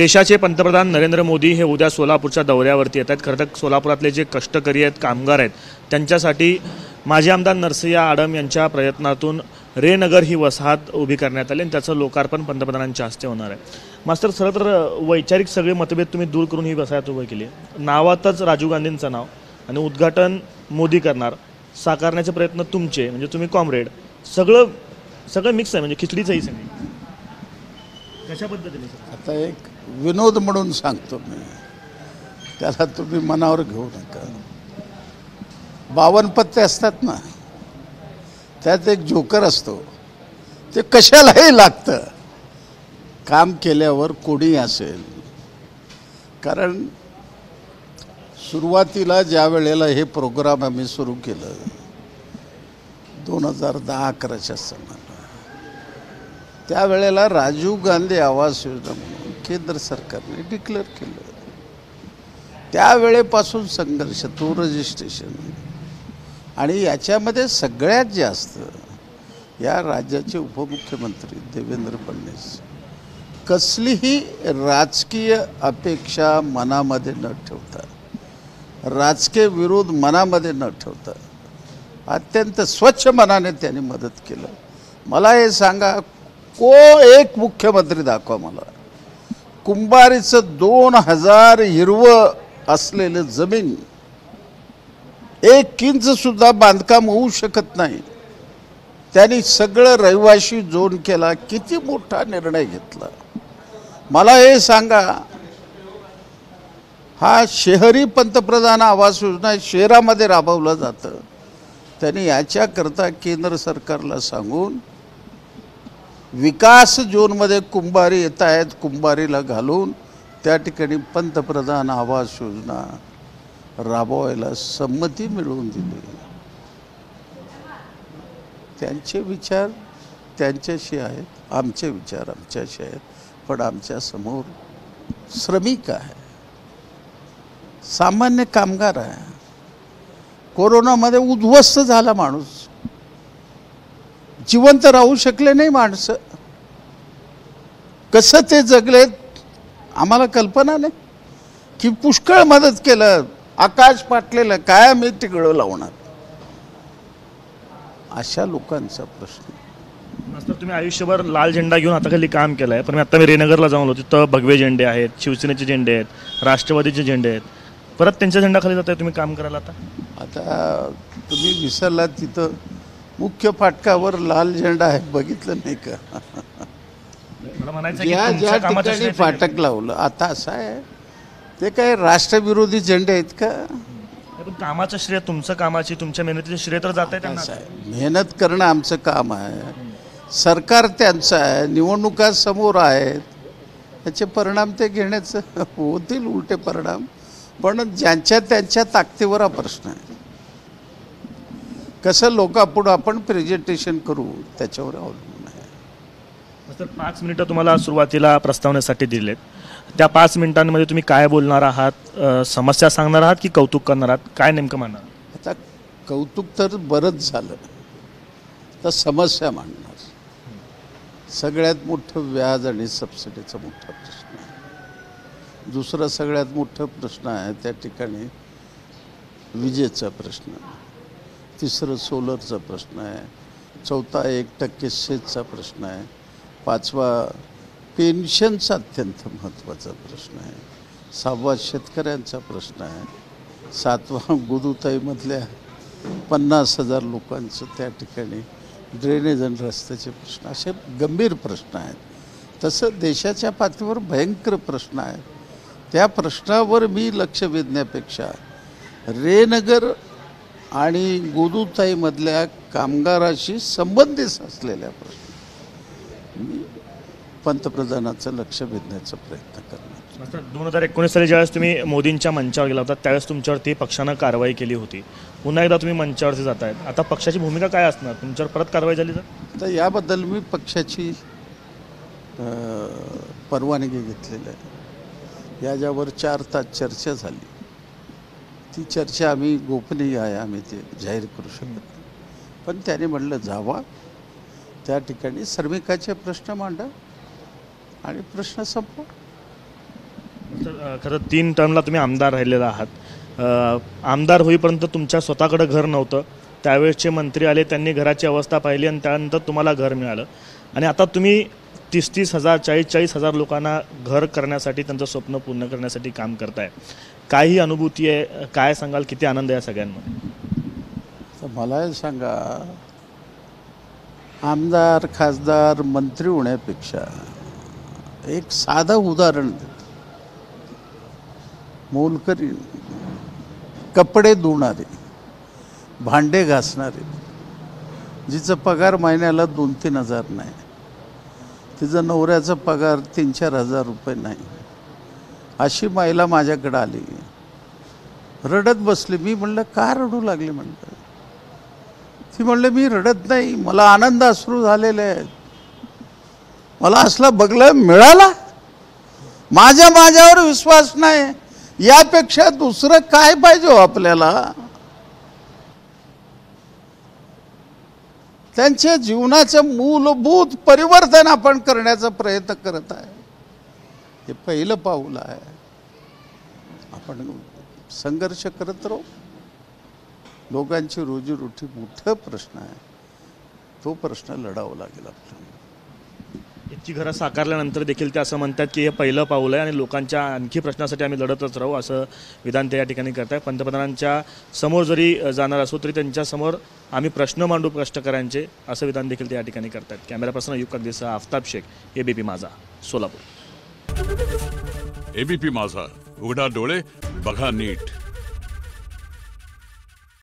देशाचे पंतप्रधान नरेंद्र मोदी हे उद्या सोलापूरच्या दौऱ्यावरती येत आहेत। खरं तर सोलापुरातले जे कष्टकरी आहेत, कामगार आहेत, त्यांच्यासाठी माजी आमदार नरसय्या आडम यांच्या प्रयत्नातून रेनगर ही वसाहत उभी करण्यात आली आणि त्याचं लोकार्पण पंतप्रधानांच्या हस्ते होणार आहे। मास्तर, खरं तर वैचारिक सगळे मतभेद तुम्ही दूर करून ही वसाहत उभी केली आहे। नावातच राजीव गांधींचं नाव आणि उद्घाटन मोदी करणार, साकारण्याचे प्रयत्न तुमचे, म्हणजे तुम्ही कॉम्रेड, सगळं मिक्स आहे, म्हणजे खिचडीचंही सगळी कशा पद्धतीने? आता एक विनोद म्हणून सांगतो मी, त्याला तुम्ही मनावर घेऊ नका। 52 पत्ते असतात ना, त्यात एक जोकर असतो, ते कशालाही लागतं काम केल्यावर, कोणी असेल। कारण सुरुवातीला ज्या वेळेला हे प्रोग्राम आम्ही सुरू केलं 2010-11च्या सणाला, त्यावेळेला राजीव गांधी आवास योजना म्हणून केंद्र सरकारने डिक्लेअर केलं। त्यावेळेपासून संघर्ष, तो रजिस्ट्रेशन, आणि याच्यामध्ये सगळ्यात जास्त या राज्याचे उपमुख्यमंत्री देवेंद्र फडणवीस कसलीही राजकीय अपेक्षा मनामध्ये न ठेवता, राजकीय विरोध मनामध्ये न ठेवता, अत्यंत स्वच्छ मनाने त्यांनी मदत केलं। मला हे सांगा, एक मुख्यमंत्री दाखवा मला, कुंभारीचं 2000 हिरवं असलेलं जमीन 1 इंच सुद्धा बांधकाम होऊ शकत नाही, त्यांनी सगळं रहिवाशी झोन केला। किती मोठा निर्णय घेतला। मला हे सांगा, हा शहरी पंतप्रधान आवास योजना शहरामध्ये राबवलं जातं, त्यांनी याच्याकरता केंद्र सरकारला सांगून विकास झोनमध्ये कुंभारी येत आहेत, कुंभारीला घालून त्या ठिकाणी पंतप्रधान आवास योजना राबवायला संमती मिळवून दिली। त्यांचे विचार त्यांच्याशी आहेत, आमचे विचार आमच्याशी आहेत, पण आमच्या समोर श्रमिक आहे, सामान्य कामगार आहे। कोरोनामध्ये उद्ध्वस्त झाला माणूस, जिवंत राहू शकले नाही माणसं, कसं ते जगलेत आम्हाला कल्पना नाही। की पुष्कळ मदत केलं, आकाश पाटलेलं काय आम्ही तिकडं लावणार, अशा लोकांचा प्रश्न। मास्तर, तुम्ही आयुष्यभर लाल झेंडा घेऊन हाताखाली काम केलं आहे, पण आता मी रेनगरला जाऊन आलो, तिथं भगवे झेंडे आहेत, शिवसेनेचे झेंडे आहेत, राष्ट्रवादीचे झेंडे आहेत, परत त्यांच्या झेंडाखाली जाताय तुम्ही काम करायला। आता तुम्ही विसरलात, तिथं मुख्य फाटकावर लाल झेंडा आहे, बघितलं नाही का? मला म्हणायचं ज्या ज्या ठिकाणी फाटक लावलं, आता असं आहे ते काय राष्ट्रविरोधी झेंडे आहेत का? कामाचं श्रेय तुमचं, कामाची तुमच्या मेहनतीचं श्रेय तर जात आहे त्यांना। मेहनत करणं आमचं काम आहे, सरकार त्यांचं आहे, निवडणुका समोर आहेत, त्याचे परिणाम ते घेण्याचं होतील, उलटे परिणाम, पण ज्यांच्या त्यांच्या ताकदीवर हा प्रश्न आहे। कसं लोकांपुढं आपण प्रेझेंटेशन करू त्याच्यावर अवलंबून आहे। तर 5 मिनिटं तुम्हाला सुरुवातीला प्रस्तावनेसाठी दिलेत, त्या 5 मिनिटांमध्ये तुम्ही काय बोलणार आहात? समस्या सांगणार आहात की कौतुक करणार आहात? काय नेमकं मांडणार? आता कौतुक तर बरंच झालं, तर समस्या मांडणार। सगळ्यात मोठं व्याज आणि सबसिडीचा मोठा प्रश्न आहे। दुसरा सगळ्यात मोठा प्रश्न आहे त्या ठिकाणी विजेचा प्रश्न, तिसरं सोलरचा प्रश्न आहे, चौथा 1% सेसचा प्रश्न आहे, पाचवा पेन्शनचा अत्यंत महत्त्वाचा प्रश्न आहे, 6वा शेतकऱ्यांचा प्रश्न आहे, 7वा गोदूताईमधल्या 50,000 लोकांचं त्या ठिकाणी ड्रेनेज आणि रस्त्याचे प्रश्न, असे गंभीर प्रश्न आहेत। तसं देशाच्या पातळीवर भयंकर प्रश्न आहेत, त्या प्रश्नावर मी लक्ष वेधण्यापेक्षा रेनगर आणि गोदूताईमधल्या कामगाराशी संबंधित असलेल्या प्रश्न मी पंतप्रधानाचं लक्ष वेधण्याचा प्रयत्न करणार। 2019 साली ज्यावेळेस तुम्ही मोदींच्या मंचावर गेला होता, त्यावेळेस तुमच्यावरती पक्षानं कारवाई केली होती, पुन्हा एकदा तुम्ही मंचावरती जात आहेत, आता पक्षाची भूमिका काय असणार? तुमच्यावर परत कारवाई झाली तर याबद्दल मी पक्षाची परवानगी घेतलेली आहे। याच्यावर 4 तास चर्चा झाली, ती चर्चा आम्ही गोपनीय आहे, आम्ही ते जाहीर करू शकत नाही, पण त्याने म्हटलं जावा, त्या ठिकाणी श्रमिकाचे प्रश्न मांडा आणि प्रश्न संपवा। खरं 3 टर्मला तुम्ही आमदार राहिलेला आहात. आमदार होईपर्यंत तुमच्या स्वतःकडे घर नव्हतं. त्यावेळेसचे मंत्री आले, त्यांनी घराची अवस्था पाहिली आणि त्यानंतर तुम्हाला घर मिळालं. आणि आता तुम्ही 30-30 हजार 40-40 हजार लोकांना घर करण्यासाठी, त्यांचं स्वप्न पूर्ण करण्यासाठी काम करताय. काही अनुभूती आहे, काय सांगाल, किती आनंद आहे या सगळ्यांमध्ये? तर मला हे सांगा, आमदार खासदार मंत्री होण्यापेक्षा एक साधं उदाहरण देतो. मोलकरी, कपडे धुणारे, भांडे घासणारे, जिचा पगार महिन्याला 2-3 हजार नाही, तिचा नवऱ्याचा पगार 3-4 हजार रुपये नाही, अशी महिला माझ्याकडे आली, रडत बसली. मी म्हणलं का रडू लागले म्हणलं. ती म्हणले मी रडत नाही, मला आनंद अश्रू झालेले आहेत, मला असला बगला मिळाला, माझ्यावर विश्वास नाही, यापेक्षा दुसरं काय पाहिजे हो आपल्याला. त्यांच्या जीवनाचं मूलभूत परिवर्तन आपण करण्याचा प्रयत्न करत आहे. हे पहिलं पाऊल आहे. आपण संघर्ष करत राहू. लोकांची रोजीरोटी मोठा प्रश्न आहे, तो प्रश्न लढावा लागेल आपल्याला. इतकी घरं साकारल्यानंतर देखील ते असं म्हणतात की हे पहिलं पाऊल आहे आणि लोकांच्या आणखी प्रश्नासाठी आम्ही लढतच राहू, असं विधान ते या ठिकाणी करत आहे. पंतप्रधानांच्या समोर जरी जाणार असो तरी त्यांच्यासमोर आम्ही प्रश्न मांडू कष्टकऱ्यांचे, असं विधान देखील ते या ठिकाणी करतात. कॅमेरा पर्सन अय्यूब कागदेसह आफताब शेख, एबीपी माझा, सोलापूर. एबीपी माझा, उघडा डोळे बघा नीट.